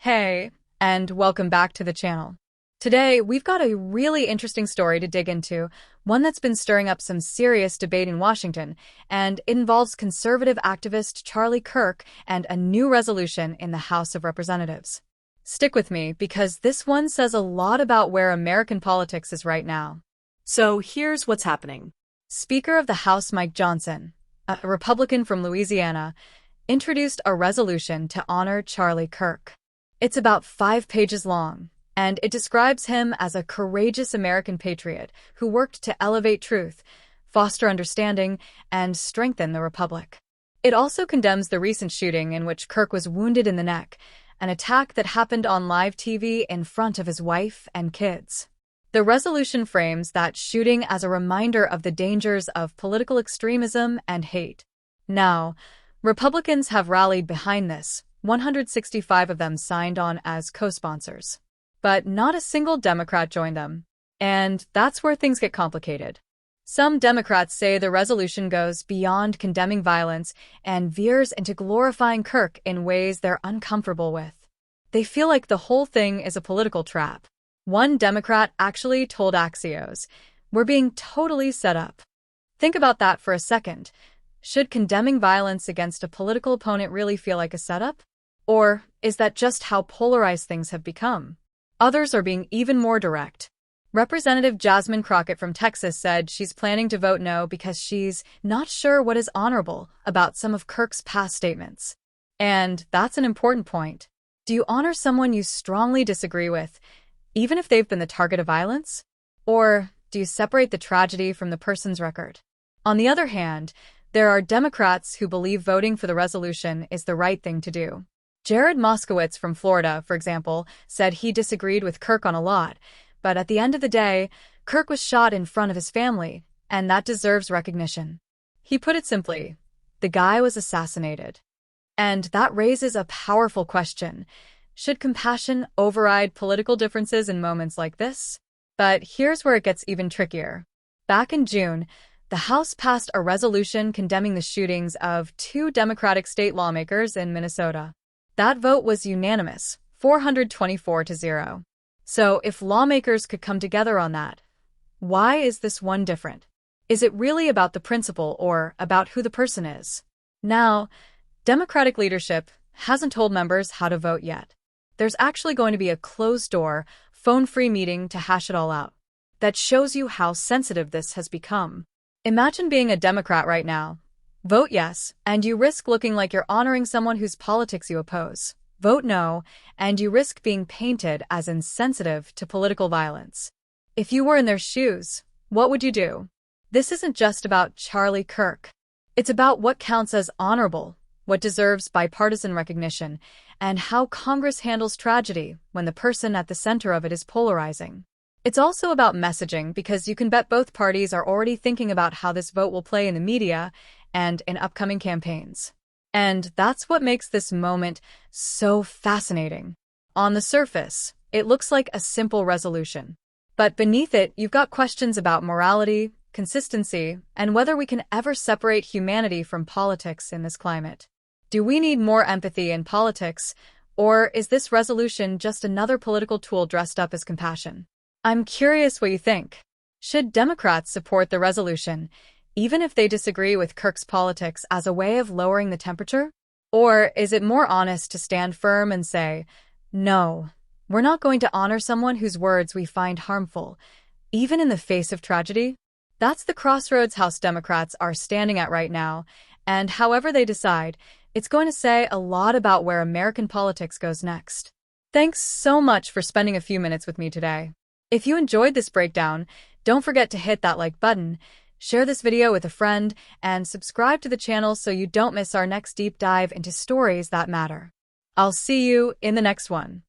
Hey, and welcome back to the channel. Today, we've got a really interesting story to dig into, one that's been stirring up some serious debate in Washington, and it involves conservative activist Charlie Kirk and a new resolution in the House of Representatives. Stick with me, because this one says a lot about where American politics is right now. So here's what's happening. Speaker of the House Mike Johnson, a Republican from Louisiana, introduced a resolution to honor Charlie Kirk. It's about 5 pages long, and it describes him as a courageous American patriot who worked to elevate truth, foster understanding, and strengthen the Republic. It also condemns the recent shooting in which Kirk was wounded in the neck, an attack that happened on live TV in front of his wife and kids. The resolution frames that shooting as a reminder of the dangers of political extremism and hate. Now, Republicans have rallied behind this. 165 of them signed on as co-sponsors. But not a single Democrat joined them. And that's where things get complicated. Some Democrats say the resolution goes beyond condemning violence and veers into glorifying Kirk in ways they're uncomfortable with. They feel like the whole thing is a political trap. One Democrat actually told Axios, "We're being totally set up." Think about that for a second. Should condemning violence against a political opponent really feel like a setup? Or is that just how polarized things have become? Others are being even more direct. Representative Jasmine Crockett from Texas said she's planning to vote no because she's not sure what is honorable about some of Kirk's past statements. And that's an important point. Do you honor someone you strongly disagree with, even if they've been the target of violence? Or do you separate the tragedy from the person's record? On the other hand, there are Democrats who believe voting for the resolution is the right thing to do. Jared Moskowitz from Florida, for example, said he disagreed with Kirk on a lot, but at the end of the day, Kirk was shot in front of his family, and that deserves recognition. He put it simply, the guy was assassinated. And that raises a powerful question. Should compassion override political differences in moments like this? But here's where it gets even trickier. Back in June, the House passed a resolution condemning the shootings of 2 Democratic state lawmakers in Minnesota. That vote was unanimous, 424-0. So if lawmakers could come together on that, why is this one different? Is it really about the principle or about who the person is? Now, Democratic leadership hasn't told members how to vote yet. There's actually going to be a closed-door, phone-free meeting to hash it all out. That shows you how sensitive this has become. Imagine being a Democrat right now. Vote yes, and you risk looking like you're honoring someone whose politics you oppose. Vote no, and you risk being painted as insensitive to political violence. If you were in their shoes, what would you do? This isn't just about Charlie Kirk. It's about what counts as honorable, what deserves bipartisan recognition, and how Congress handles tragedy when the person at the center of it is polarizing. It's also about messaging, because you can bet both parties are already thinking about how this vote will play in the media and in upcoming campaigns. And that's what makes this moment so fascinating. On the surface, it looks like a simple resolution. But beneath it, you've got questions about morality, consistency, and whether we can ever separate humanity from politics in this climate. Do we need more empathy in politics, or is this resolution just another political tool dressed up as compassion? I'm curious what you think. Should Democrats support the resolution, even if they disagree with Kirk's politics, as a way of lowering the temperature? Or is it more honest to stand firm and say, no, we're not going to honor someone whose words we find harmful, even in the face of tragedy? That's the crossroads House Democrats are standing at right now, and however they decide, it's going to say a lot about where American politics goes next. Thanks so much for spending a few minutes with me today. If you enjoyed this breakdown, don't forget to hit that like button, share this video with a friend, and subscribe to the channel so you don't miss our next deep dive into stories that matter. I'll see you in the next one.